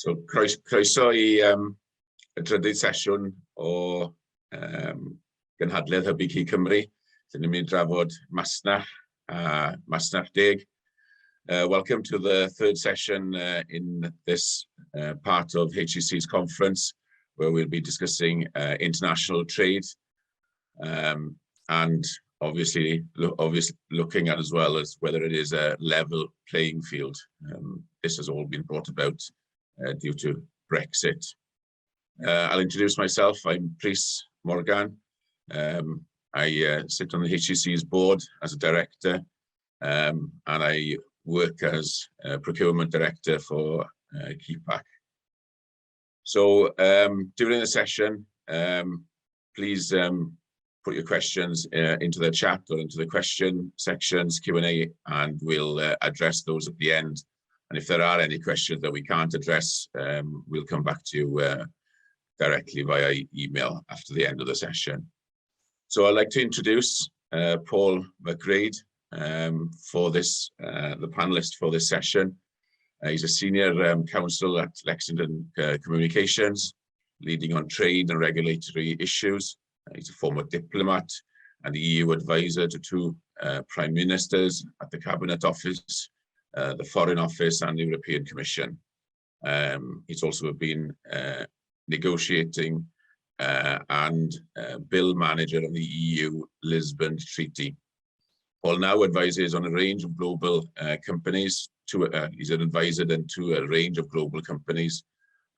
So croeso I y drydydd sesiwn o gynhadledd Hybu Cymru. Dyn ni'n mynd i drafod masnach a masnach deg. Welcome to the third session in this part of HCC's conference, where we'll be discussing international trade and obviously looking at as well as whether it is a level playing field. This has all been brought about due to Brexit. I'll introduce myself. I'm Rhys Morgan. I sit on the HCC's board as a director, and I work as procurement director for KEPAC. So during the session, please put your questions into the chat or into the question sections, Q&A, and we'll address those at the end. And if there are any questions that we can't address, we'll come back to you directly via email after the end of the session. So I'd like to introduce Paul McGrade for this, the panelist for this session. He's a senior counsel at Lexington Communications, leading on trade and regulatory issues. He's a former diplomat and the EU advisor to two prime ministers at the Cabinet Office, the Foreign Office and the European Commission. He's also been negotiating and bill manager on the EU Lisbon Treaty. Paul now advises on a range of global companies. He's an advisor then to a range of global companies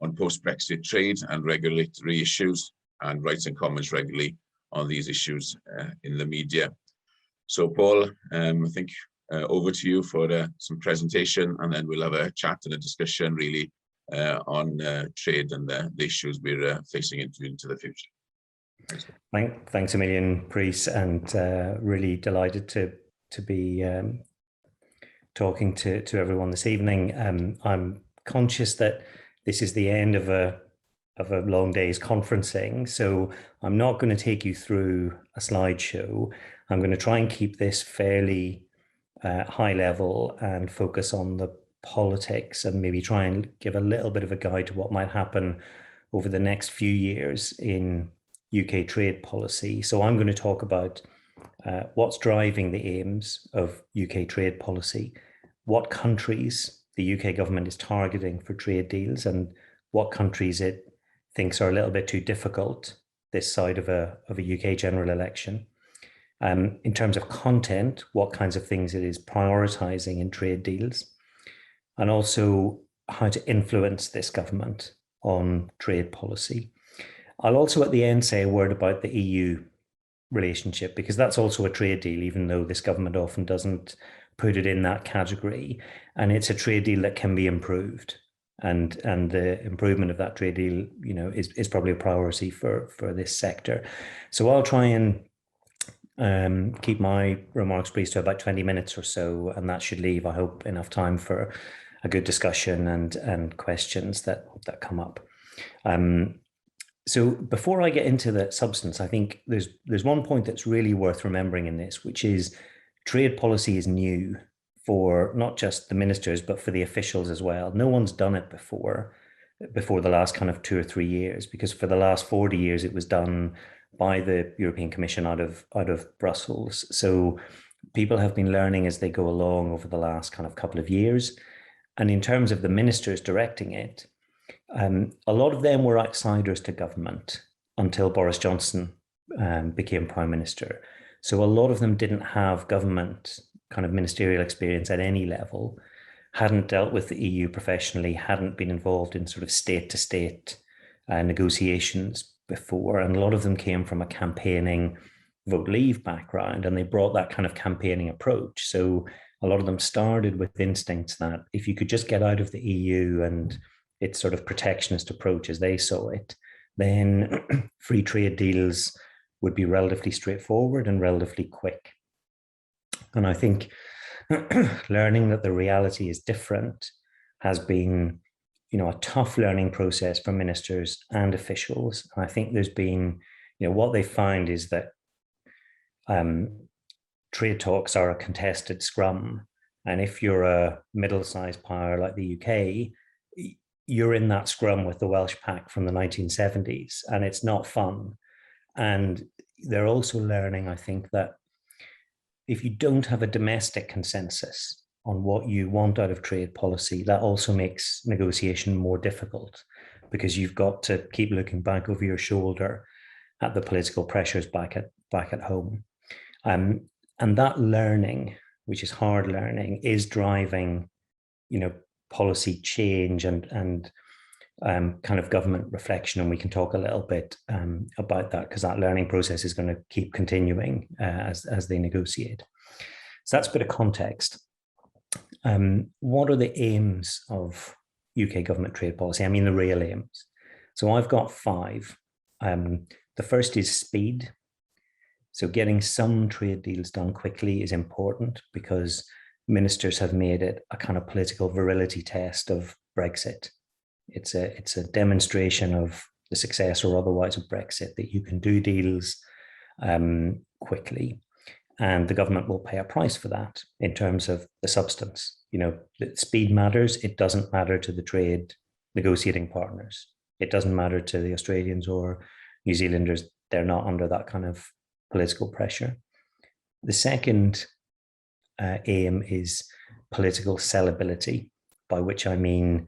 on post-Brexit trade and regulatory issues, and writes and comments regularly on these issues in the media. So Paul, I think over to you for some presentation, and then we'll have a chat and a discussion really on trade and the issues we're facing into the future. Thanks a million, Rhys, and really delighted to be talking to everyone this evening. I'm conscious that this is the end of a long day's conferencing, so I'm not going to take you through a slideshow. I'm going to try and keep this fairly high level and focus on the politics, and maybe try and give a little bit of a guide to what might happen over the next few years in UK trade policy. So I'm going to talk about what's driving the aims of UK trade policy, what countries the UK government is targeting for trade deals, and what countries it thinks are a little bit too difficult this side of a UK general election. In terms of content, what kinds of things it is prioritizing in trade deals, and also how to influence this government on trade policy. I'll also at the end say a word about the EU relationship, because that's also a trade deal, even though this government often doesn't put it in that category. And it's a trade deal that can be improved. And the improvement of that trade deal, you know, is probably a priority for this sector. So I'll try and keep my remarks brief to about 20 minutes or so, and that should leave, I hope, enough time for a good discussion and questions that come up. So before I get into the substance, I think there's one point that's really worth remembering in this, which is trade policy is new for not just the ministers, but for the officials as well. No one's done it before the last kind of 2 or 3 years, because for the last 40 years it was done by the European Commission out of Brussels. So people have been learning as they go along over the last kind of couple of years. And in terms of the ministers directing it, a lot of them were outsiders to government until Boris Johnson became Prime Minister. So a lot of them didn't have government kind of ministerial experience at any level, hadn't dealt with the EU professionally, hadn't been involved in sort of state-to-state negotiations before. And a lot of them came from a campaigning vote leave background, and they brought that kind of campaigning approach. So a lot of them started with instincts that if you could just get out of the EU and its sort of protectionist approach as they saw it, then free trade deals would be relatively straightforward and relatively quick. And I think learning that the reality is different has been, you know, a tough learning process for ministers and officials. And I think there's been, you know, what they find is that trade talks are a contested scrum. And if you're a middle-sized power like the UK, you're in that scrum with the Welsh pack from the 1970s, and it's not fun. And they're also learning, I think, that if you don't have a domestic consensus on what you want out of trade policy, that also makes negotiation more difficult, because you've got to keep looking back over your shoulder at the political pressures back at home. And that learning, which is hard learning, is driving, policy change and kind of government reflection. And we can talk a little bit about that, because that learning process is going to keep continuing as they negotiate. So that's a bit of context. What are the aims of UK government trade policy? I mean, the real aims. So I've got 5. The first is speed. So getting some trade deals done quickly is important, because ministers have made it a kind of political virility test of Brexit. It's a demonstration of the success or otherwise of Brexit, that you can do deals quickly, and the government will pay a price for that in terms of the substance. Speed matters. It doesn't matter to the trade negotiating partners. It doesn't matter to the Australians or New Zealanders. They're not under that kind of political pressure. The second aim is political sellability, by which I mean,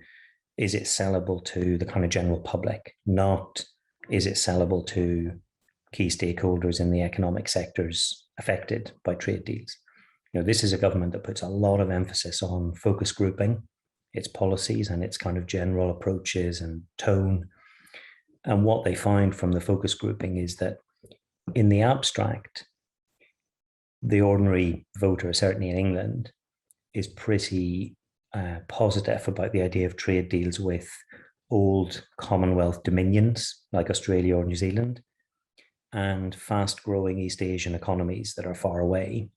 is it sellable to the kind of general public? Not, is it sellable to key stakeholders in the economic sectors affected by trade deals? This is a government that puts a lot of emphasis on focus grouping its policies and its kind of general approaches and tone. And what they find from the focus grouping is that in the abstract, the ordinary voter, certainly in England, is pretty positive about the idea of trade deals with old Commonwealth dominions like Australia or New Zealand, and fast-growing East Asian economies that are far away.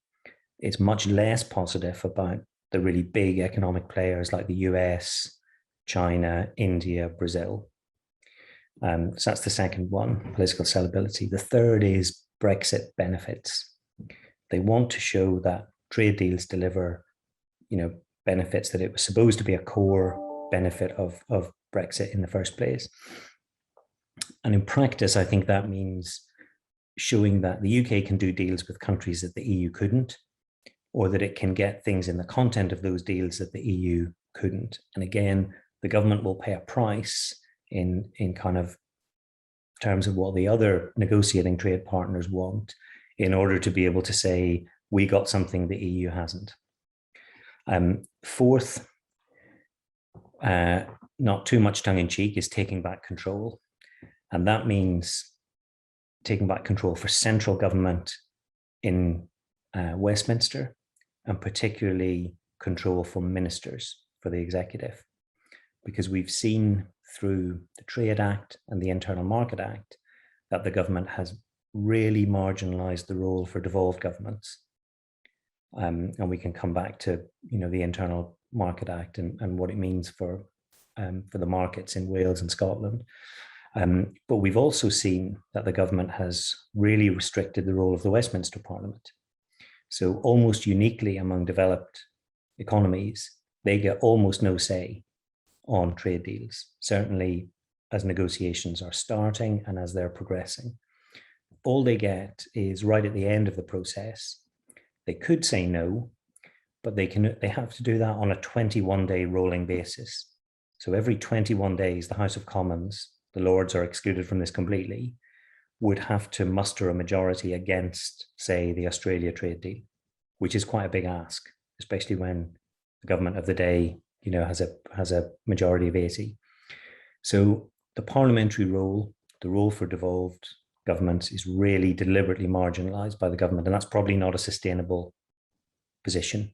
It's much less positive about the really big economic players like the US, China, India, Brazil. So that's the second one, political sellability. The third is Brexit benefits. They want to show that trade deals deliver, benefits, that it was supposed to be a core benefit of Brexit in the first place. And in practice, I think that means showing that the UK can do deals with countries that the EU couldn't, or that it can get things in the content of those deals that the EU couldn't. And again, the government will pay a price in kind of terms of what the other negotiating trade partners want, in order to be able to say, we got something the EU hasn't. Fourth, not too much tongue-in-cheek, is taking back control. And that means taking back control for central government in Westminster, and particularly control for ministers, for the executive. Because we've seen through the Trade Act and the Internal Market Act that the government has really marginalized the role for devolved governments. And we can come back to, the Internal Market Act and what it means for the markets in Wales and Scotland. But we've also seen that the government has really restricted the role of the Westminster Parliament. So almost uniquely among developed economies, they get almost no say on trade deals, certainly as negotiations are starting and as they're progressing. All they get is right at the end of the process. They could say no, but they have to do that on a 21-day rolling basis. So every 21 days, the House of Commons, the Lords are excluded from this completely, would have to muster a majority against, say, the Australia trade deal, which is quite a big ask, especially when the government of the day, has a majority of 80. So the parliamentary role, the role for devolved governments, is really deliberately marginalized by the government, and that's probably not a sustainable position,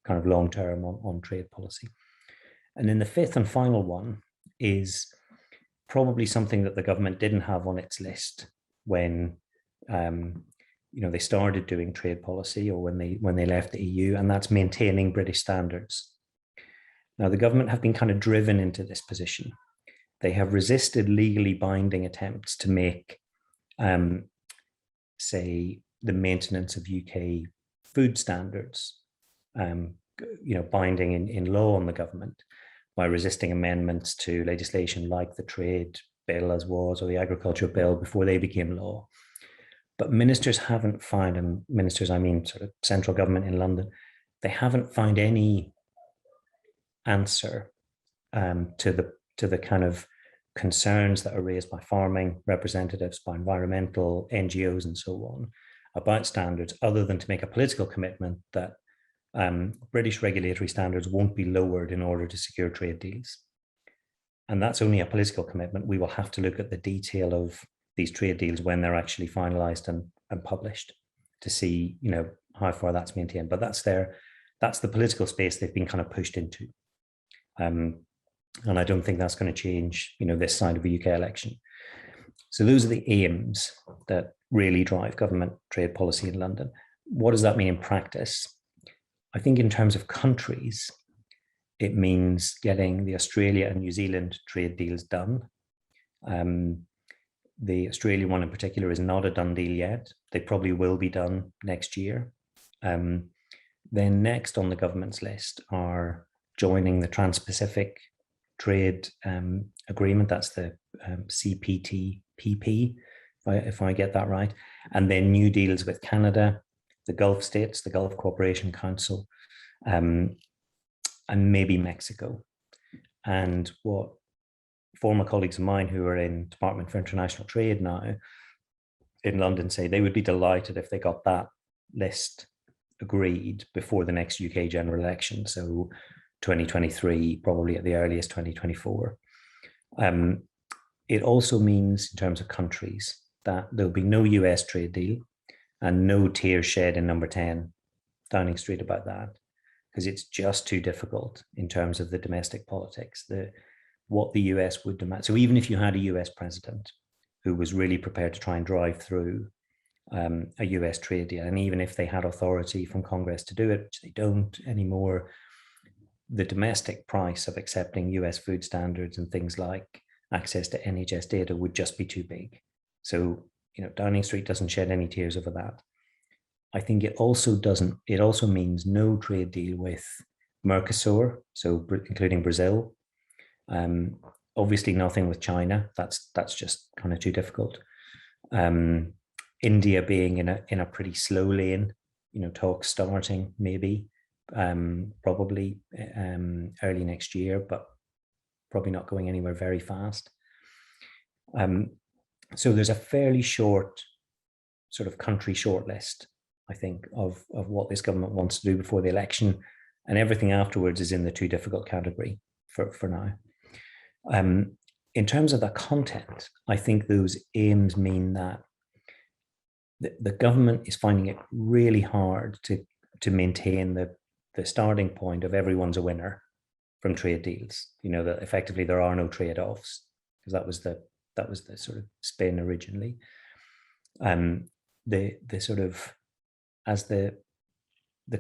kind of long-term on trade policy. And then the fifth and final one is probably something that the government didn't have on its list when they started doing trade policy, or when they left the EU, and that's maintaining British standards. Now, the government have been kind of driven into this position. They have resisted legally binding attempts to make, say, the maintenance of UK food standards, binding in law on the government. by resisting amendments to legislation like the trade bill as was, or the agricultural bill before they became law. But ministers haven't found, and ministers, I mean sort of central government in London, they haven't found any answer to the kind of concerns that are raised by farming representatives, by environmental NGOs and so on about standards, other than to make a political commitment that British regulatory standards won't be lowered in order to secure trade deals. And that's only a political commitment. We will have to look at the detail of these trade deals when they're actually finalized and published to see, how far that's maintained. But that's the political space they've been kind of pushed into. And I don't think that's going to change, this side of the UK election. So those are the aims that really drive government trade policy in London. What does that mean in practice? I think in terms of countries, it means getting the Australia and New Zealand trade deals done. The Australian one in particular is not a done deal yet. They probably will be done next year. Then next on the government's list are joining the Trans-Pacific Trade Agreement. That's the CPTPP, if I get that right. And then new deals with Canada, the Gulf states, the Gulf Cooperation Council, and maybe Mexico. And what former colleagues of mine who are in Department for International Trade now in London say they would be delighted if they got that list agreed before the next UK general election. So 2023, probably at the earliest 2024. It also means in terms of countries that there'll be no US trade deal and no tears shed in number 10 Downing Street about that, because it's just too difficult in terms of the domestic politics, what the US would demand. So even if you had a US president who was really prepared to try and drive through a US trade deal, and even if they had authority from Congress to do it, which they don't anymore, the domestic price of accepting US food standards and things like access to NHS data would just be too big. So, Downing Street doesn't shed any tears over that. I think it also means no trade deal with Mercosur, so including Brazil. Obviously nothing with China. That's just kind of too difficult. India being in a pretty slow lane, talks starting maybe, probably early next year, but probably not going anywhere very fast. So there's a fairly short sort of country shortlist, I think, of what this government wants to do before the election, and everything afterwards is in the too difficult category for now. In terms of the content, I think those aims mean that the government is finding it really hard to maintain the starting point of everyone's a winner from trade deals. That effectively there are no trade-offs, because that was the sort of spin originally. The sort of, as the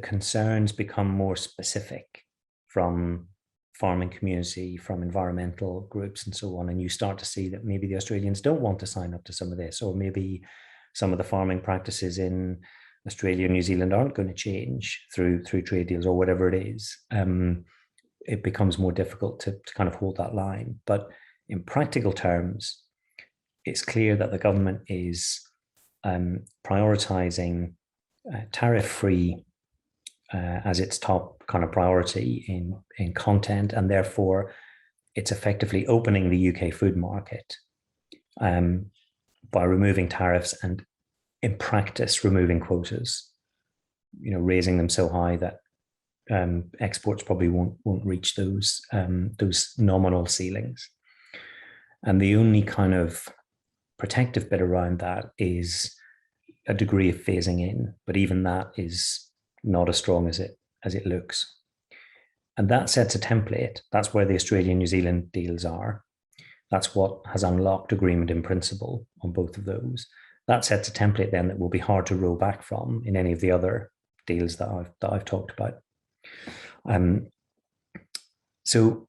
concerns become more specific from farming community, from environmental groups and so on, and you start to see that maybe the Australians don't want to sign up to some of this, or maybe some of the farming practices in Australia and New Zealand aren't going to change through trade deals or whatever it is, it becomes more difficult to kind of hold that line. But in practical terms, it's clear that the government is prioritizing tariff-free as its top kind of priority in content, and therefore it's effectively opening the UK food market by removing tariffs and, in practice, removing quotas, raising them so high that exports probably won't reach those nominal ceilings. And the only kind of protective bit around that is a degree of phasing in, but even that is not as strong as it looks. And that sets a template. That's where the Australia and New Zealand deals are. That's what has unlocked agreement in principle on both of those. That sets a template then that will be hard to roll back from in any of the other deals that I've talked about. So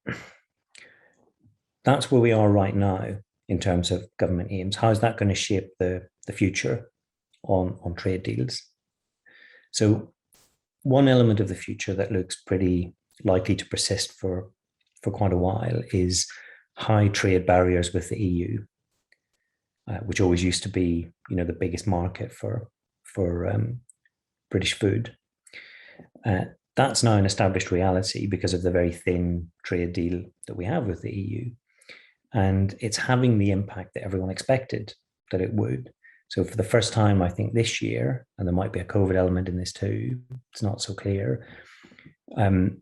that's where we are right now in terms of government aims. How is that going to shape the future on trade deals? So one element of the future that looks pretty likely to persist for for quite a while is high trade barriers with the EU, which always used to be, the biggest market for British food. That's now an established reality because of the very thin trade deal that we have with the EU. And it's having the impact that everyone expected that it would. So for the first time, I think this year, and there might be a COVID element in this too, it's not so clear, the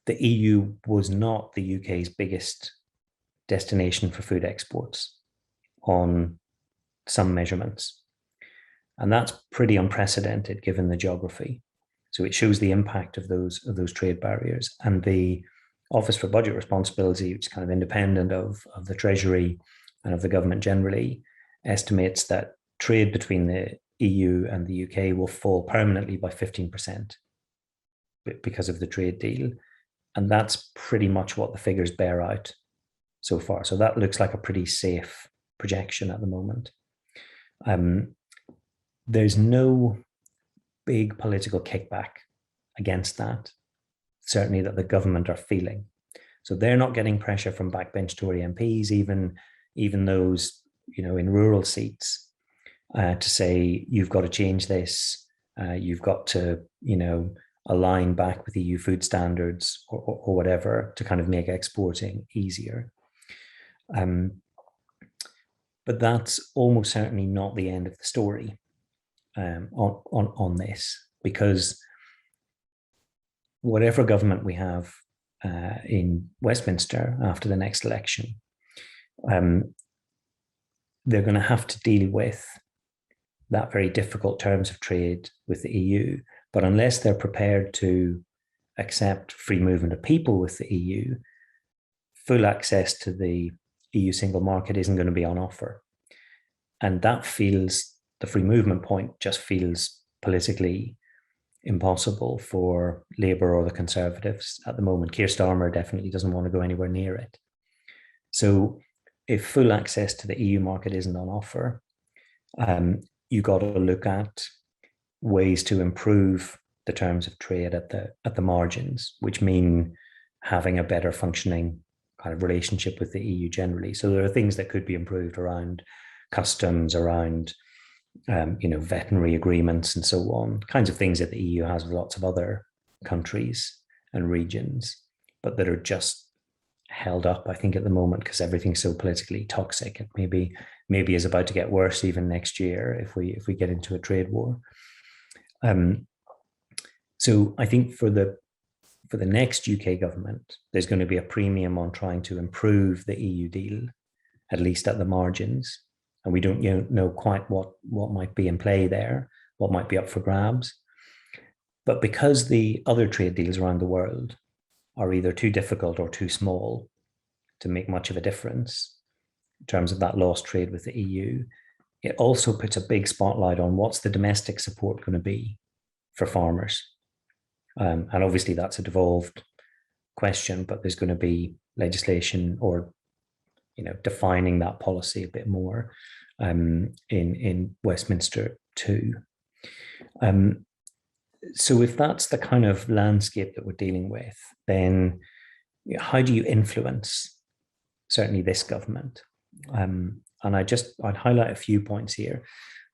EU was not the UK's biggest destination for food exports on some measurements. And that's pretty unprecedented given the geography. So it shows the impact of those trade barriers. And the Office for Budget Responsibility, which is kind of independent of the Treasury and of the government generally, estimates that trade between the EU and the UK will fall permanently by 15% because of the trade deal. And that's pretty much what the figures bear out so far. So that looks like a pretty safe projection at the moment. There's no big political kickback against that, certainly that the government are feeling. So they're not getting pressure from backbench Tory MPs, even those, in rural seats, to say, you've got to change this, you've got to, align back with EU food standards or whatever to kind of make exporting easier. But that's almost certainly not the end of the story on this, because whatever government we have in Westminster after the next election, they're going to have to deal with that very difficult terms of trade with the EU. But unless they're prepared to accept free movement of people with the EU, full access to the EU single market isn't going to be on offer. And that feels, the free movement point just feels politically impossible for Labour or the Conservatives at the moment. Keir Starmer definitely doesn't want to go anywhere near it. So if full access to the EU market isn't on offer, you got to look at ways to improve the terms of trade at the margins, which mean having a better functioning kind of relationship with the EU generally. So there are things that could be improved around customs, around veterinary agreements and so on, kinds of things that the EU has with lots of other countries and regions, but that are just held up, I think, at the moment because everything's so politically toxic. It maybe is about to get worse even next year if we get into a trade war. So I think for the next UK government, there's going to be a premium on trying to improve the EU deal, at least at the margins. And we don't know quite what might be in play there, what might be up for grabs. But because the other trade deals around the world are either too difficult or too small to make much of a difference in terms of that lost trade with the EU, it also puts a big spotlight on what's the domestic support going to be for farmers. And obviously that's a devolved question, but there's going to be legislation or defining that policy a bit more in Westminster too. So if that's the kind of landscape that we're dealing with, then how do you influence certainly this government? And I'd highlight a few points here.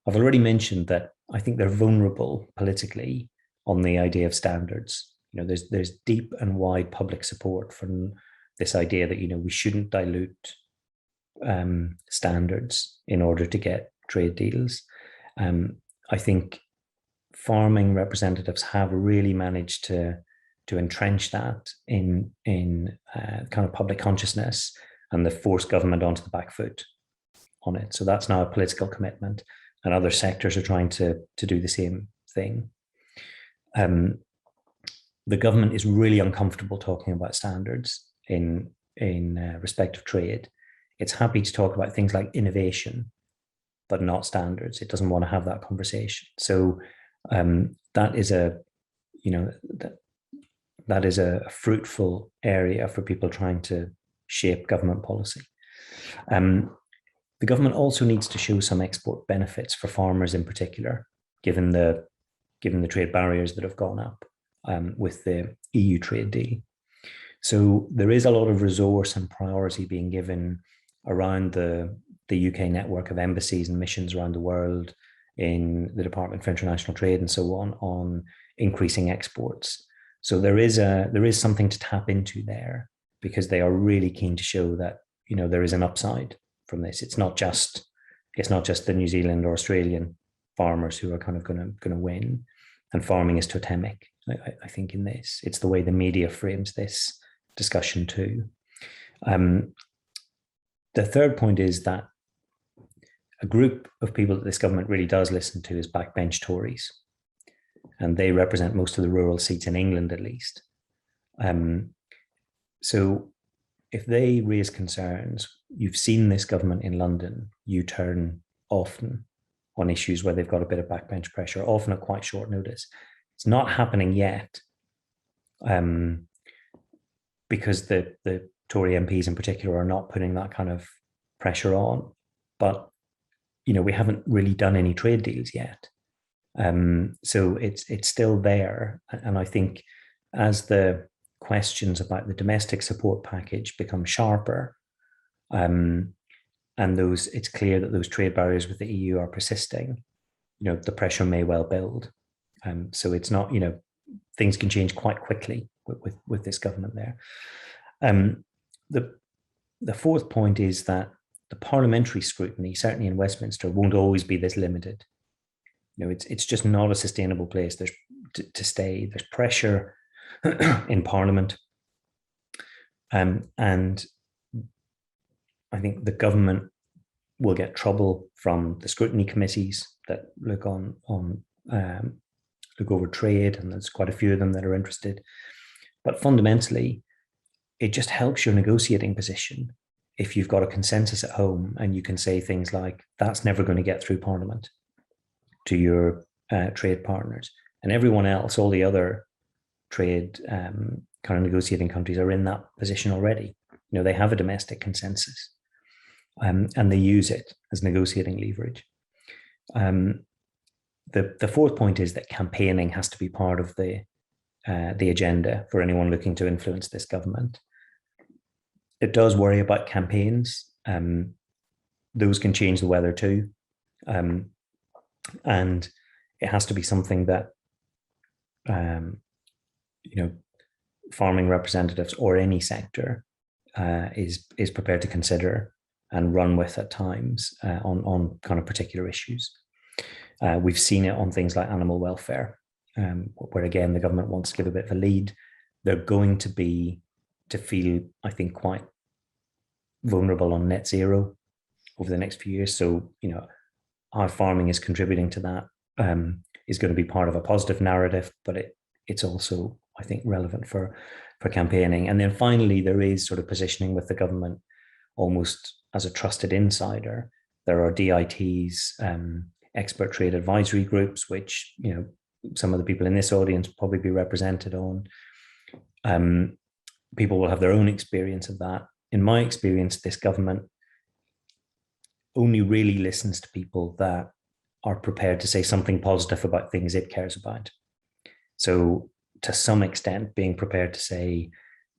I've already mentioned that I think they're vulnerable politically on the idea of standards. There's deep and wide public support for this idea that we shouldn't dilute standards in order to get trade deals. I think farming representatives have really managed to entrench that in kind of public consciousness, and they've forced government onto the back foot on it. So that's now a political commitment, and other sectors are trying to do the same thing. The government is really uncomfortable talking about standards in respect of trade. It's happy to talk about things like innovation, but not standards. It doesn't want to have that conversation. So that is a fruitful area for people trying to shape government policy. The government also needs to show some export benefits for farmers in particular, given the trade barriers that have gone up with the EU trade deal. So there is a lot of resource and priority being given around the UK network of embassies and missions around the world, in the Department for International Trade and so on increasing exports. So there is something to tap into there, because they are really keen to show that, you know, there is an upside from this. It's not just the New Zealand or Australian farmers who are kind of going to win, and farming is totemic. I think in this, it's the way the media frames this discussion too. The third point is that a group of people that this government really does listen to is backbench Tories, and they represent most of the rural seats in England, at least. So if they raise concerns, you've seen this government in London U-turn often on issues where they've got a bit of backbench pressure, often at quite short notice. It's not happening yet, because the Tory MPs in particular are not putting that kind of pressure on. But, you know, we haven't really done any trade deals yet. So it's still there. And I think as the questions about the domestic support package become sharper, and it's clear that those trade barriers with the EU are persisting, you know, the pressure may well build. So it's not, you know, things can change quite quickly with this government there. The fourth point is that the parliamentary scrutiny, certainly in Westminster, won't always be this limited. You know, it's just not a sustainable place to stay. There's pressure in Parliament, and I think the government will get trouble from the scrutiny committees that look over trade, and there's quite a few of them that are interested. But fundamentally, it just helps your negotiating position if you've got a consensus at home and you can say things like, that's never going to get through Parliament to your trade partners. And everyone else, all the other trade kind of negotiating countries, are in that position already. You know, they have a domestic consensus, and they use it as negotiating leverage. The fourth point is that campaigning has to be part of the agenda for anyone looking to influence this government. It does worry about campaigns. Those can change the weather too. And it has to be something that, you know, farming representatives or any sector is prepared to consider and run with at times on kind of particular issues. We've seen it on things like animal welfare, where again, the government wants to give a bit of a lead. They're going to feel, I think, quite vulnerable on net zero over the next few years. So, you know, how farming is contributing to that is going to be part of a positive narrative, but it's also, I think, relevant for campaigning. And then finally, there is sort of positioning with the government almost as a trusted insider. There are DITs, expert trade advisory groups, which, you know, some of the people in this audience probably be represented on. People will have their own experience of that. In my experience, this government only really listens to people that are prepared to say something positive about things it cares about. So to some extent, being prepared to say,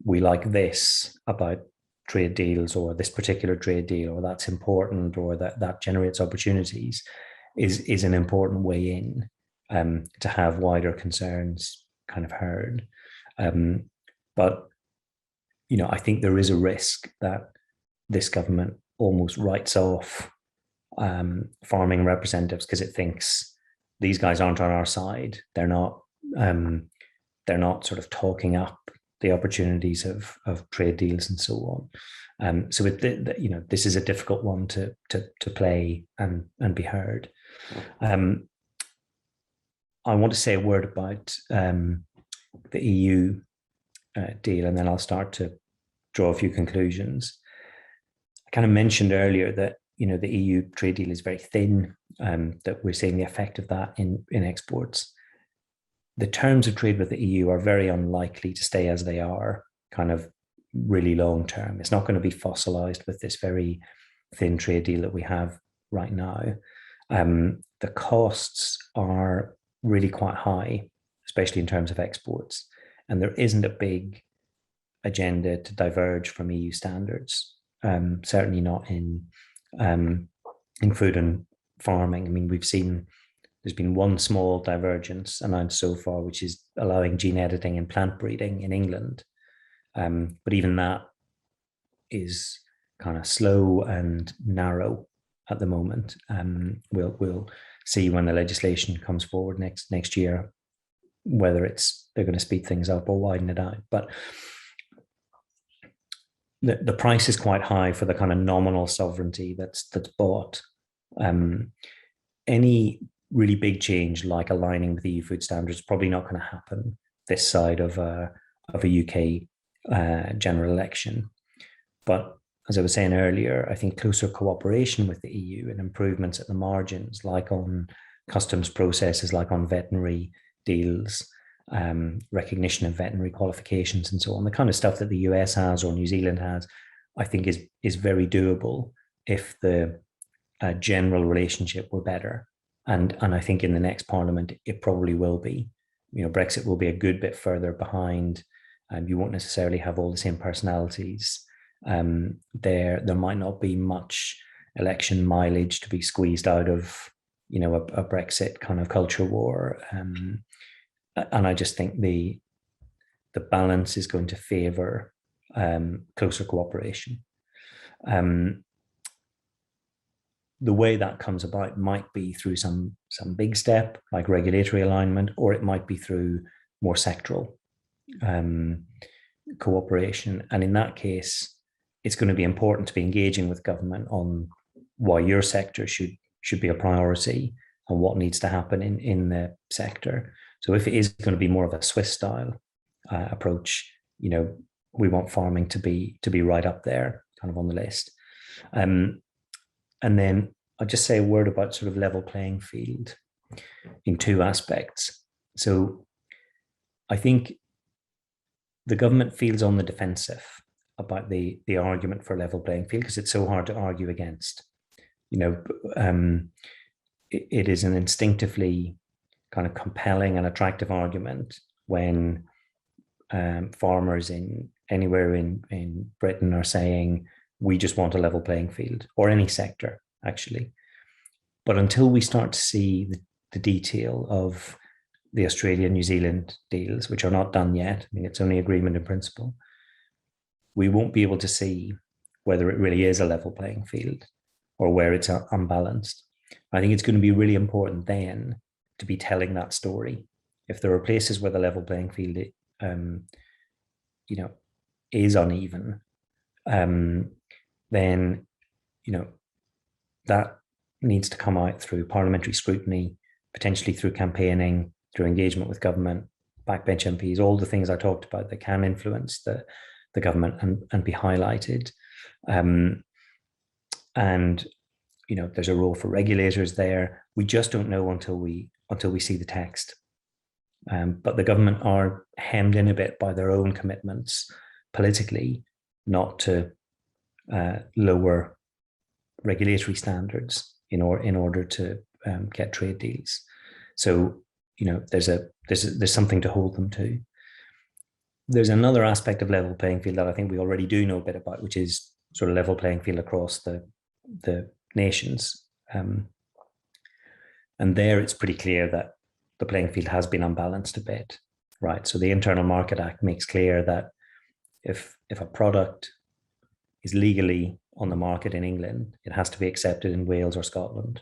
we like this about trade deals, or this particular trade deal, or that's important, or that generates opportunities, is an important way in to have wider concerns kind of heard. But, you know, I think there is a risk that this government almost writes off farming representatives because it thinks these guys aren't on our side. They're not sort of talking up the opportunities of trade deals and so on. So you know, this is a difficult one to play and be heard. I want to say a word about the EU deal, and then I'll start to draw a few conclusions. I kind of mentioned earlier that, you know, the EU trade deal is very thin, that we're seeing the effect of that in exports. The terms of trade with the EU are very unlikely to stay as they are, kind of really long term. It's not going to be fossilized with this very thin trade deal that we have right now. The costs are really quite high, especially in terms of exports. And there isn't a big agenda to diverge from EU standards. Certainly not in food and farming. I mean, we've seen there's been one small divergence announced so far, which is allowing gene editing and plant breeding in England. But even that is kind of slow and narrow at the moment. We'll see when the legislation comes forward next year, whether they're going to speed things up or widen it out. But the price is quite high for the kind of nominal sovereignty that's bought. Any really big change like aligning with EU food standards is probably not going to happen this side of a UK general election. But as I was saying earlier, I think closer cooperation with the EU and improvements at the margins, like on customs processes, like on veterinary deals, recognition of veterinary qualifications and so on, the kind of stuff that the US has or New Zealand has, I think is very doable if the general relationship were better. And I think in the next parliament, it probably will be. Brexit will be a good bit further behind. You won't necessarily have all the same personalities. There might not be much election mileage to be squeezed out of, a Brexit kind of culture war. And I just think the balance is going to favour closer cooperation. The way that comes about might be through some big step like regulatory alignment, or it might be through more sectoral cooperation. And in that case, it's going to be important to be engaging with government on why your sector should be a priority and what needs to happen in the sector. So if it is going to be more of a Swiss style approach, we want farming to be right up there, kind of on the list. And then I'll just say a word about sort of level playing field in two aspects. So I think the government feels on the defensive about the argument for level playing field because it's so hard to argue against. It is an instinctively kind of compelling and attractive argument when farmers anywhere in Britain are saying, we just want a level playing field, or any sector, actually. But until we start to see the detail of the Australia-New Zealand deals, which are not done yet, I mean, it's only agreement in principle, we won't be able to see whether it really is a level playing field or where it's unbalanced. I think it's going to be really important then to be telling that story. If there are places where the level playing field, is uneven, then that needs to come out through parliamentary scrutiny, potentially through campaigning, through engagement with government, backbench MPs, all the things I talked about that can influence the government and be highlighted. And there's a role for regulators there. We just don't know until we see the text. But the government are hemmed in a bit by their own commitments politically not to lower regulatory standards in order to get trade deals. So there's something to hold them to. There's another aspect of level playing field that I think we already do know a bit about, which is sort of level playing field across the nations. And there it's pretty clear that the playing field has been unbalanced a bit, right? So the Internal Market Act makes clear that if a product is legally on the market in England, it has to be accepted in Wales or Scotland.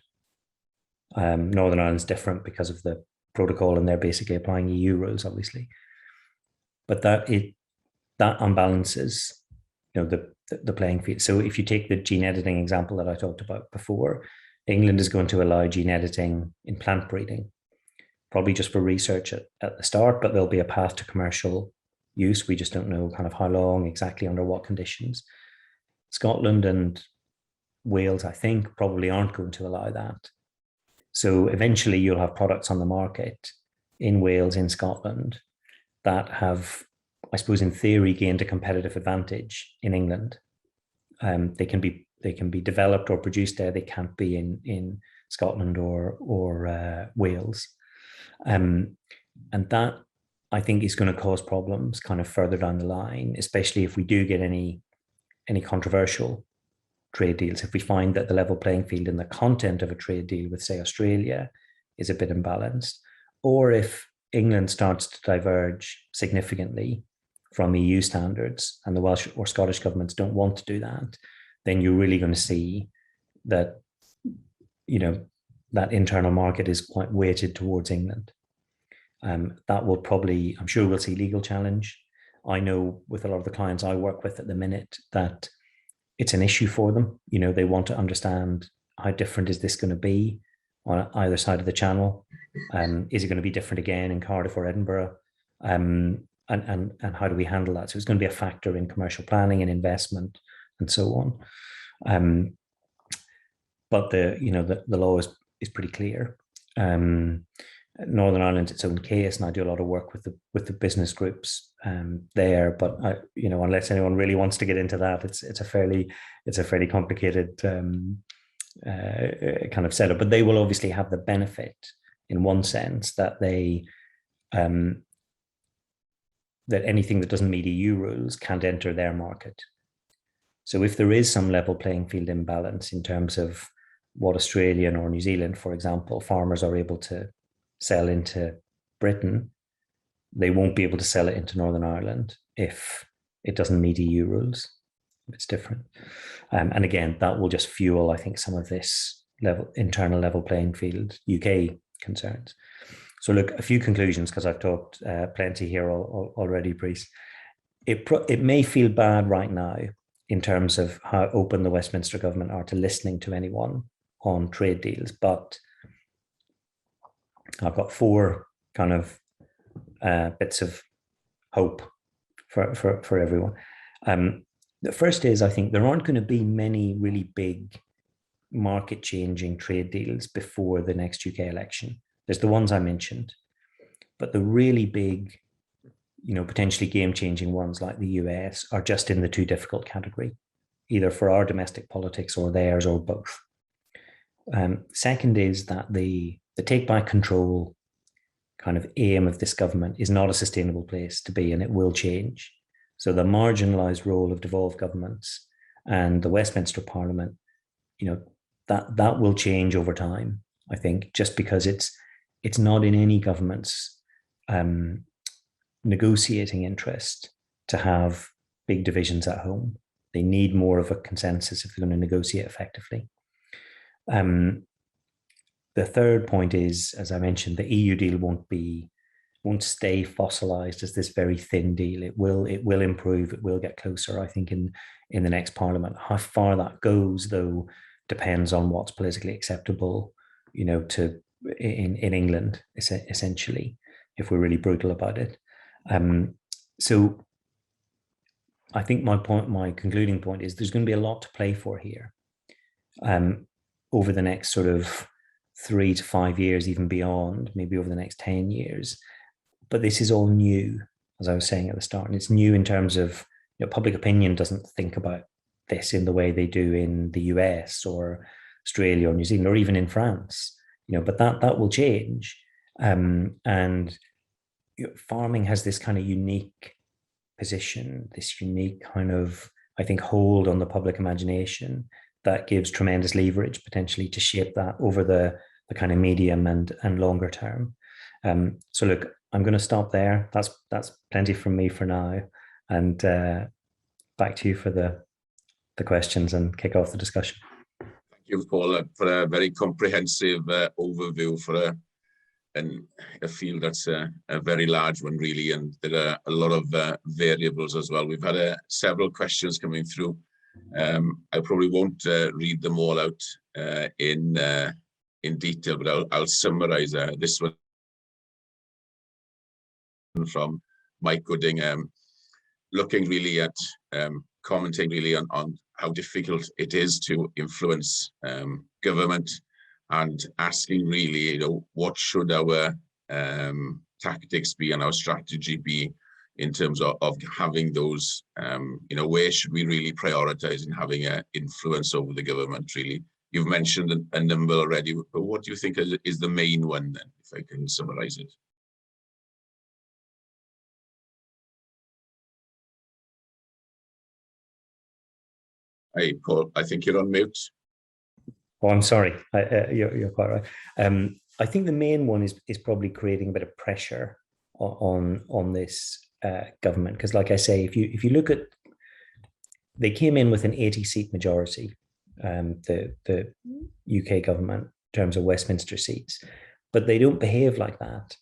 Northern Ireland's different because of the protocol, and they're basically applying EU rules, obviously. But that unbalances, the playing field. So if you take the gene editing example that I talked about before, England is going to allow gene editing in plant breeding, probably just for research at the start, but there'll be a path to commercial use. We just don't know kind of how long, exactly under what conditions. Scotland and Wales, I think, probably aren't going to allow that. So eventually you'll have products on the market in Wales, in Scotland, that have, I suppose, in theory, gained a competitive advantage in England. They can be developed or produced there. They can't be in Scotland or Wales. And that I think is going to cause problems kind of further down the line, especially if we do get any controversial trade deals. If we find that the level playing field and the content of a trade deal with, say, Australia is a bit imbalanced, or if England starts to diverge significantly from EU standards and the Welsh or Scottish governments don't want to do that, then you're really going to see that, that internal market is quite weighted towards England. That will probably, I'm sure we'll see legal challenge. I know with a lot of the clients I work with at the minute that it's an issue for them. They want to understand how different is this going to be on either side of the channel. Is it going to be different again in Cardiff or Edinburgh? And how do we handle that? So it's going to be a factor in commercial planning and investment and so on. But the law is pretty clear. Northern Ireland's its own case, and I do a lot of work with the business groups there. But unless anyone really wants to get into that, it's a fairly complicated kind of setup. But they will obviously have the benefit, in one sense, that they that anything that doesn't meet EU rules can't enter their market. So if there is some level playing field imbalance in terms of what Australian or New Zealand, for example, farmers are able to sell into Britain, they won't be able to sell it into Northern Ireland if it doesn't meet EU rules. It's different. And again, that will just fuel, I think, some of this internal level playing field UK concerns. So look, a few conclusions, because I've talked plenty here already, Priest. It may feel bad right now in terms of how open the Westminster government are to listening to anyone on trade deals, but I've got 4 kind of bits of hope for everyone. The first is, I think there aren't going to be many really big market-changing trade deals before the next UK election. There's the ones I mentioned, but the really big, potentially game-changing ones like the US are just in the too difficult category, either for our domestic politics or theirs or both. Second is that the take back control kind of aim of this government is not a sustainable place to be, and it will change. So the marginalized role of devolved governments and the Westminster Parliament, that will change over time, I think, just because it's not in any government's negotiating interest to have big divisions at home. They need more of a consensus if they're going to negotiate effectively. The third point is, as I mentioned, the EU deal won't stay fossilized as this very thin deal. It will improve. It will get closer, I think, in the next Parliament. How far that goes, though, depends on what's politically acceptable, to in England, essentially, if we're really brutal about it. So I think my concluding point is there's going to be a lot to play for here over the next sort of 3 to 5 years, even beyond, maybe over the next 10 years. But this is all new, as I was saying at the start, and it's new in terms of public opinion doesn't think about this in the way they do in the US or Australia or New Zealand or even in France. But that will change. And farming has this kind of unique position, this unique kind of, I think, hold on the public imagination that gives tremendous leverage potentially to shape that over the kind of medium and longer term. So look, I'm going to stop there. That's plenty from me for now, and back to you for the questions and kick off the discussion. Thank you, Paul, for a very comprehensive overview for a field that's a very large one, really, and there are a lot of variables as well. We've had several questions coming through. I probably won't read them all out in detail, but I'll summarize this one from Mike Gooding, looking really at commenting really on how difficult it is to influence government, and asking really, what should our tactics be and our strategy be in terms of having those, where should we really prioritize in having an influence over the government, really? You've mentioned a number already, but what do you think is the main one then, if I can summarize it? Hey, Paul, I think you're on mute. Oh, I'm sorry. You're quite right. I think the main one is probably creating a bit of pressure on this government, because, like I say, if you look at, they came in with an 80-seat majority, the UK government, in terms of Westminster seats, but they don't behave like that.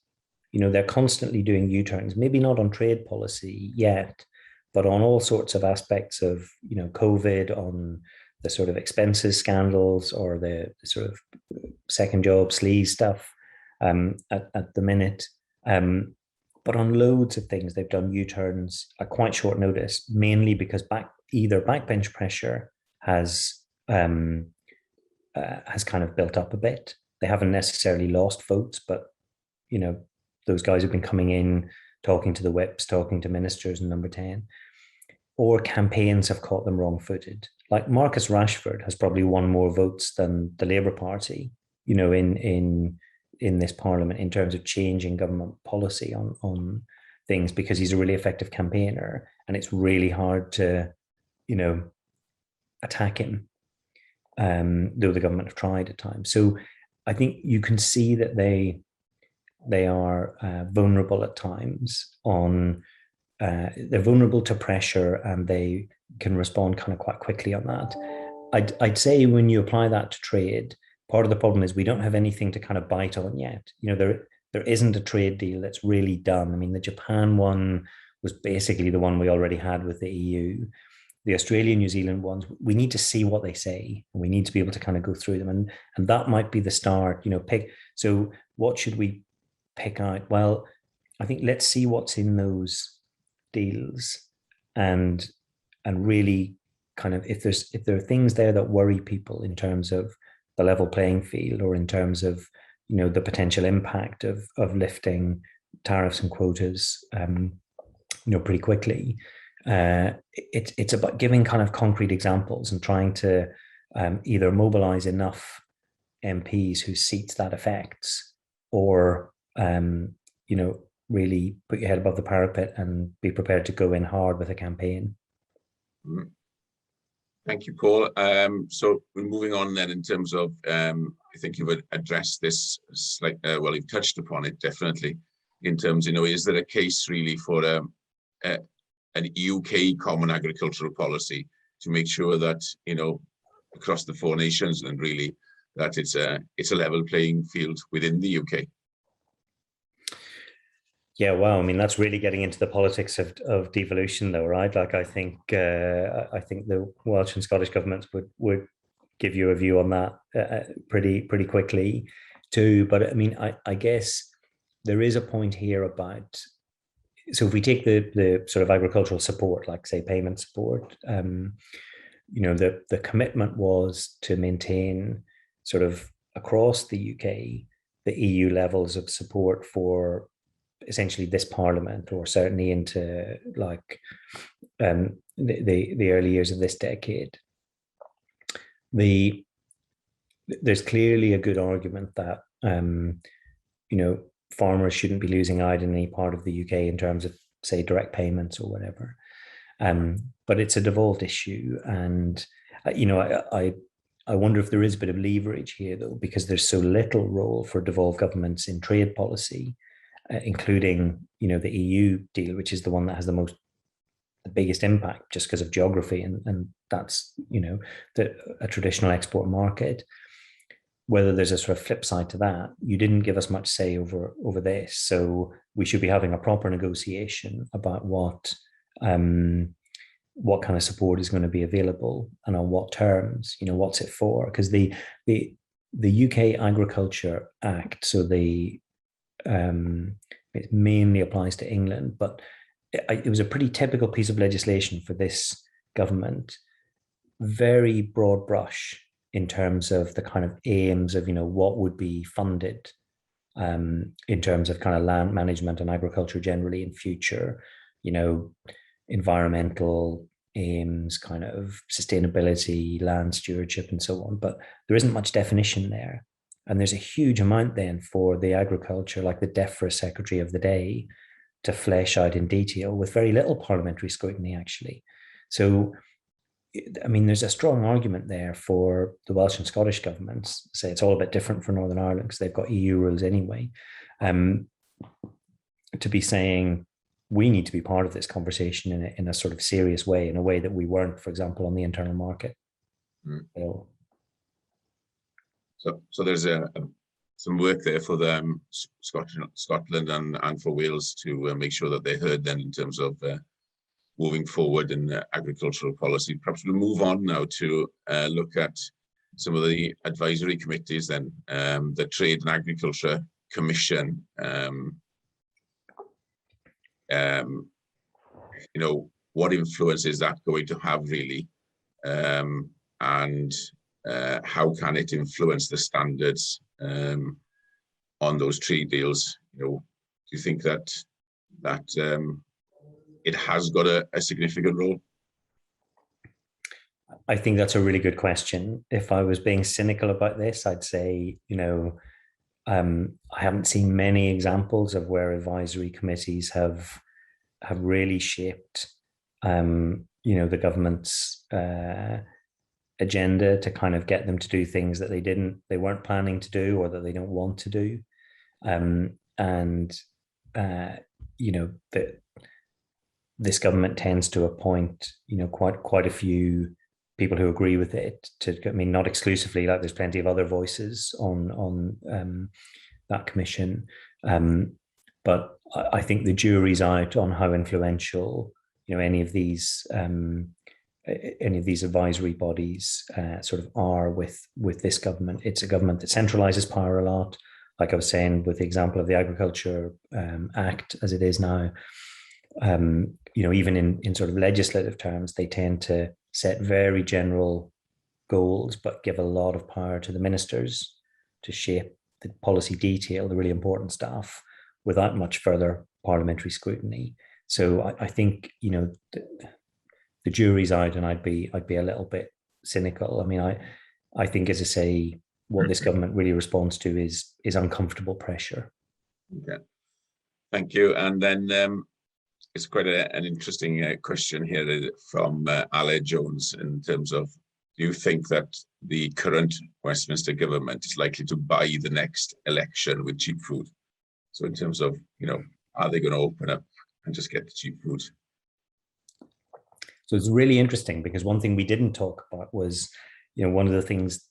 They're constantly doing U-turns, maybe not on trade policy yet, but on all sorts of aspects of, COVID, on the sort of expenses scandals, or the sort of second job sleaze stuff at the minute. But on loads of things, they've done U-turns at quite short notice, mainly because either backbench pressure has kind of built up a bit. They haven't necessarily lost votes, but those guys have been coming in, talking to the whips, talking to ministers and Number 10, or campaigns have caught them wrong-footed. Like Marcus Rashford has probably won more votes than the Labour Party, in this Parliament, in terms of changing government policy on things, because he's a really effective campaigner, and it's really hard to, attack him, though the government have tried at times. So I think you can see that they are vulnerable at times they're vulnerable to pressure, and they can respond kind of quite quickly on that. I'd say when you apply that to trade, part of the problem is we don't have anything to kind of bite on yet. There isn't a trade deal that's really done. I mean, the Japan one was basically the one we already had with the EU. The Australia, New Zealand ones, we need to see what they say, and we need to be able to kind of go through them. And that might be the start, So what should we pick out? Well, I think let's see what's in those deals, and really kind of, if there are things there that worry people in terms of the level playing field, or in terms of the potential impact of lifting tariffs and quotas pretty quickly, it's about giving kind of concrete examples and trying to either mobilize enough MPs whose seats that affects, or really put your head above the parapet and be prepared to go in hard with a campaign. Thank you, Paul. So we're moving on then in terms of, I think you've addressed this, well, you've touched upon it definitely, in terms, is there a case really for an UK common agricultural policy to make sure that, across the four nations, and really that it's a level playing field within the UK? Yeah, well, I mean, that's really getting into the politics of devolution, though, right? Like, I think the Welsh and Scottish governments would give you a view on that pretty quickly, too. But I mean, I guess there is a point here about. So if we take the sort of agricultural support, like say payment support, the commitment was to maintain sort of across the UK the EU levels of support for essentially this Parliament, or certainly into like the early years of this decade. There's clearly a good argument that farmers shouldn't be losing out in any part of the UK in terms of, say, direct payments or whatever. But it's a devolved issue, and I wonder if there is a bit of leverage here, though, because there's so little role for devolved governments in trade policy, including the EU deal, which is the one that has the biggest impact just because of geography, and that's a traditional export market. Whether there's a sort of flip side to that, you didn't give us much say over this, so we should be having a proper negotiation about what kind of support is going to be available and on what terms. What's it for? Because the UK Agriculture Act, so it mainly applies to England, but it was a pretty typical piece of legislation for this government. Very broad brush in terms of the kind of aims of, what would be funded in terms of kind of land management and agriculture generally in future, environmental aims, kind of sustainability, land stewardship, and so on. But there isn't much definition there. And there's a huge amount then for the agriculture, like the DEFRA secretary of the day, to flesh out in detail with very little parliamentary scrutiny, actually. So I mean, there's a strong argument there for the Welsh and Scottish governments. Say it's all a bit different for Northern Ireland because they've got EU rules anyway. To be saying we need to be part of this conversation in a sort of serious way, in a way that we weren't, for example, on the internal market. So there's some work there for them, Scotland and for Wales to make sure that they're heard then in terms of moving forward in agricultural policy. Perhaps we'll move on now to look at some of the advisory committees then. The Trade and Agriculture Commission, what influence is that going to have really? And how can it influence the standards on those trade deals? Do you think that it has got a significant role? I think that's a really good question. If I was being cynical about this, I'd say, I haven't seen many examples of where advisory committees have really shaped, the government's agenda to kind of get them to do things that they weren't planning to do or that they don't want to do. This government tends to appoint, quite a few people who agree with it. Not exclusively, like there's plenty of other voices on that commission, but I think the jury's out on how influential, any of these advisory bodies sort of are with this government. It's a government that centralizes power a lot, like I was saying with the example of the Agriculture Act as it is now. Even in sort of legislative terms, they tend to set very general goals, but give a lot of power to the ministers to shape the policy detail, the really important stuff, without much further parliamentary scrutiny. So I think, the jury's out, and I'd be a little bit cynical. I mean, I think, as I say, what this government really responds to is uncomfortable pressure. Okay, thank you. And then it's quite an interesting question here from Ale Jones in terms of, do you think that the current Westminster government is likely to buy the next election with cheap food? So in terms of, are they going to open up and just get the cheap food? So it's really interesting because one thing we didn't talk about was, one of the things,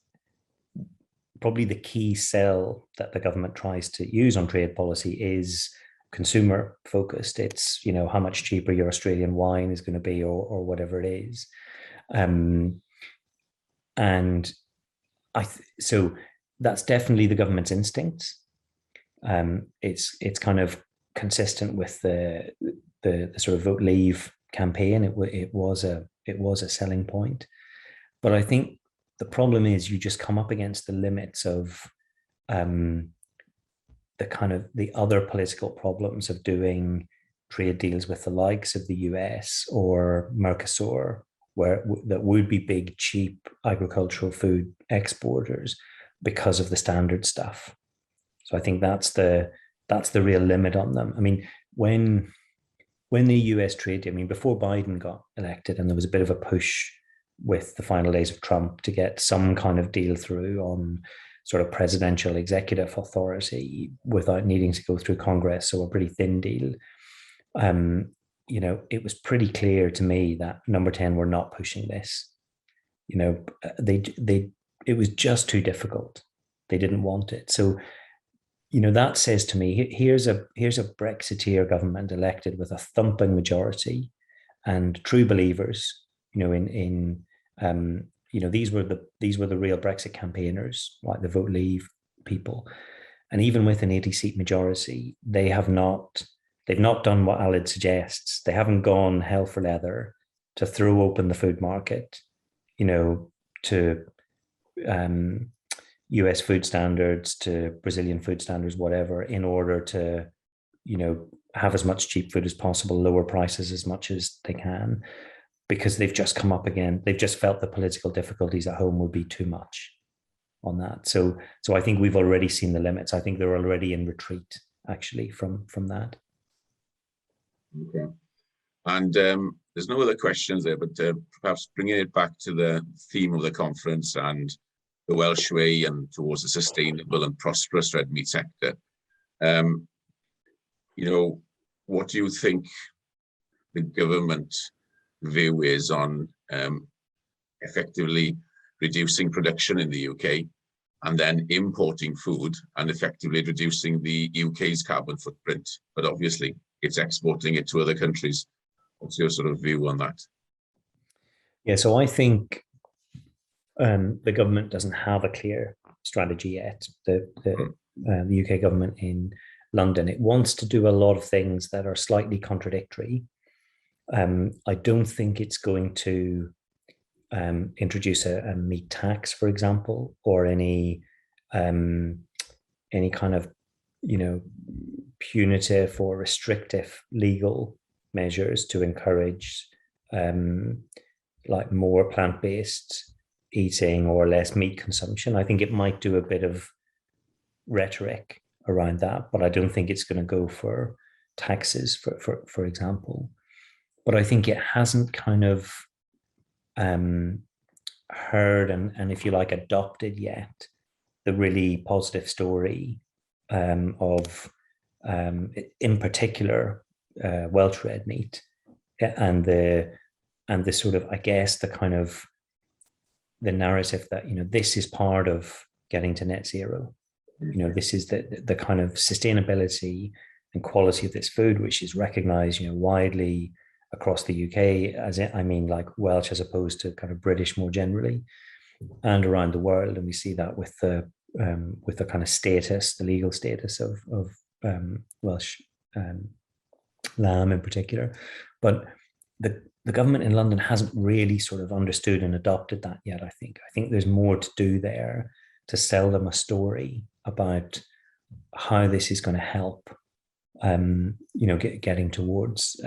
probably the key sell that the government tries to use on trade policy is consumer focused. It's, how much cheaper your Australian wine is going to be or whatever it is. So that's definitely the government's instinct. It's kind of consistent with the sort of Vote Leave campaign. It was a selling point, but I think the problem is you just come up against the limits of the other political problems of doing trade deals with the likes of the US or Mercosur, that would be big, cheap agricultural food exporters because of the standard stuff. So I think that's the real limit on them. I mean, when the US trade, before Biden got elected, and there was a bit of a push with the final days of Trump to get some kind of deal through on sort of presidential executive authority without needing to go through Congress, so a pretty thin deal. It was pretty clear to me that Number 10 were not pushing this. It was just too difficult. They didn't want it. So, that says to me, here's a Brexiteer government elected with a thumping majority and true believers, these were the real Brexit campaigners, like the Vote Leave people. And even with an 80-seat majority, they've not done what Aled suggests. They haven't gone hell for leather to throw open the food market, to US food standards, to Brazilian food standards, whatever, in order to, have as much cheap food as possible, lower prices as much as they can. Because they've just come up again. They've just felt the political difficulties at home would be too much on that. So I think we've already seen the limits. I think they're already in retreat, actually, from that. Okay. And there's no other questions there, but perhaps bringing it back to the theme of the conference and the Welsh way and towards a sustainable and prosperous red meat sector. You know, what do you think the government view is on effectively reducing production in the UK and then importing food and effectively reducing the UK's carbon footprint, but obviously it's exporting it to other countries? What's your sort of view on that? Yeah, so I think the government doesn't have a clear strategy yet. The UK government in London, it wants to do a lot of things that are slightly contradictory. I don't think it's going to introduce a meat tax, for example, or any kind of, you know, punitive or restrictive legal measures to encourage like more plant-based eating or less meat consumption. I think it might do a bit of rhetoric around that, but I don't think it's going to go for taxes, for example. But I think it hasn't kind of heard and if you like adopted yet the really positive story of in particular Welsh red meat and the sort of, I guess, the kind of the narrative that, you know, this is part of getting to net zero. You know, this is the kind of sustainability and quality of this food, which is recognized, you know, widely across the UK, as I mean, like Welsh as opposed to kind of British more generally, and around the world. And we see that with the kind of status, the legal status of Welsh lamb in particular. But the government in London hasn't really sort of understood and adopted that yet. I think there's more to do there to sell them a story about how this is going to help, you know, getting towards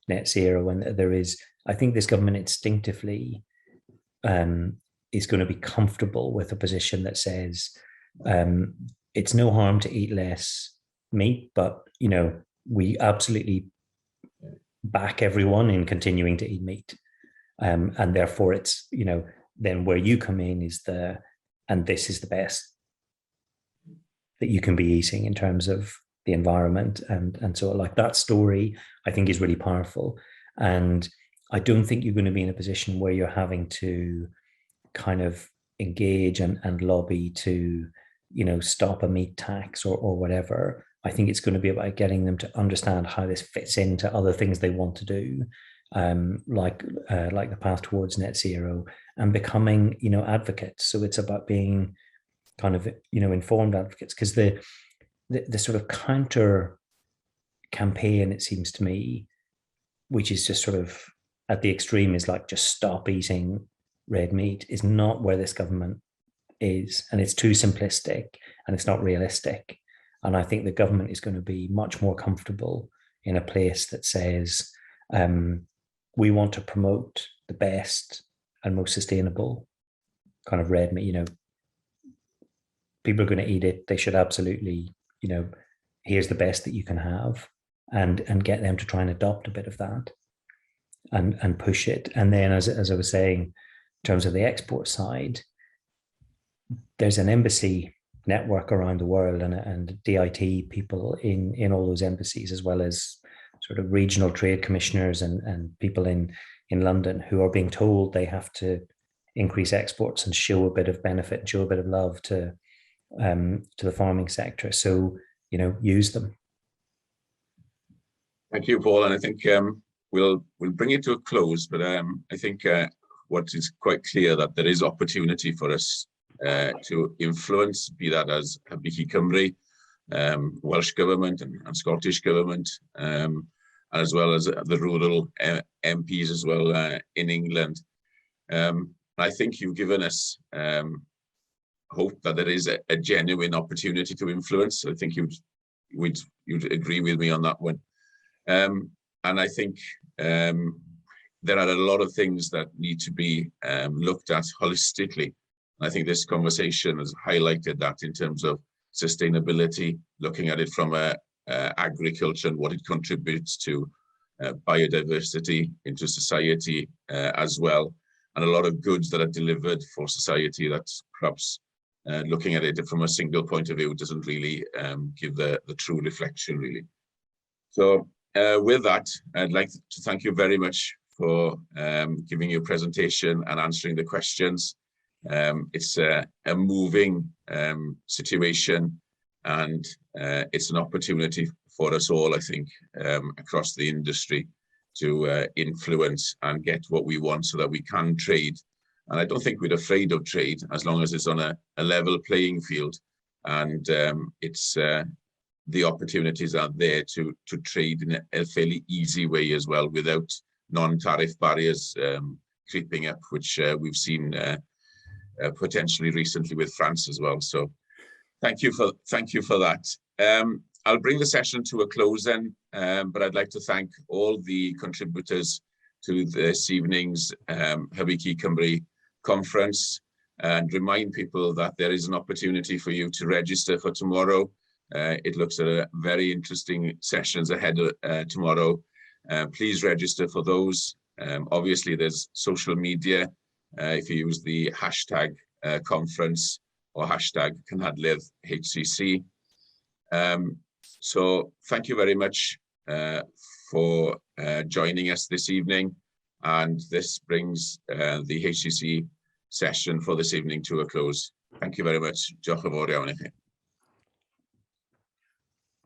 net zero. And there is, I think this government instinctively is going to be comfortable with a position that says it's no harm to eat less meat, but, you know, we absolutely back everyone in continuing to eat meat. And therefore it's, you know, then where you come in is and this is the best that you can be eating in terms of the environment. And so like that story, I think is really powerful. And I don't think you're going to be in a position where you're having to kind of engage and lobby to, you know, stop a meat tax or whatever. I think it's going to be about getting them to understand how this fits into other things they want to do, like the path towards net zero, and becoming, you know, advocates. So it's about being kind of, you know, informed advocates, because the sort of counter campaign, it seems to me, which is just sort of at the extreme, is like just stop eating red meat, is not where this government is, and it's too simplistic and it's not realistic. And I think the government is going to be much more comfortable in a place that says, we want to promote the best and most sustainable kind of red meat. You know, people are going to eat it. They should absolutely, you know, here's the best that you can have, and get them to try and adopt a bit of that and push it. And then, as I was saying, in terms of the export side, there's an embassy network around the world and DIT people in all those embassies, as well as sort of regional trade commissioners and people in London who are being told they have to increase exports and show a bit of benefit and show a bit of love to the farming sector. So, you know, use them. Thank you, Paul. And I think we'll bring it to a close, but I think what is quite clear that there is opportunity for us to influence, be that as Habiki Cymru, Welsh government and Scottish government, as well as the rural MPs as well in England. I think you've given us hope that there is a genuine opportunity to influence. I think you'd agree with me on that one. And I think there are a lot of things that need to be looked at holistically. I think this conversation has highlighted that in terms of sustainability, looking at it from agriculture and what it contributes to biodiversity into society as well, and a lot of goods that are delivered for society that perhaps looking at it from a single point of view doesn't really give the true reflection, really. So with that, I'd like to thank you very much for giving your presentation and answering the questions. It's a moving situation, and it's an opportunity for us all, I think, across the industry to influence and get what we want so that we can trade. And I don't think we're afraid of trade as long as it's on a level playing field, and it's the opportunities are there to trade in a fairly easy way as well, without non-tariff barriers creeping up, which we've seen potentially recently with France as well. So thank you for that. I'll bring the session to a close then, but I'd like to thank all the contributors to this evening's Hybci Cymru conference, and remind people that there is an opportunity for you to register for tomorrow. It looks at a very interesting sessions ahead tomorrow. Please register for those. Obviously, there's social media. If you use the hashtag conference or hashtag Cynhadledd HCC. So thank you very much for joining us this evening. And this brings the HCC session for this evening to a close. Thank you very much. Diolch yn fawr iawn i chi.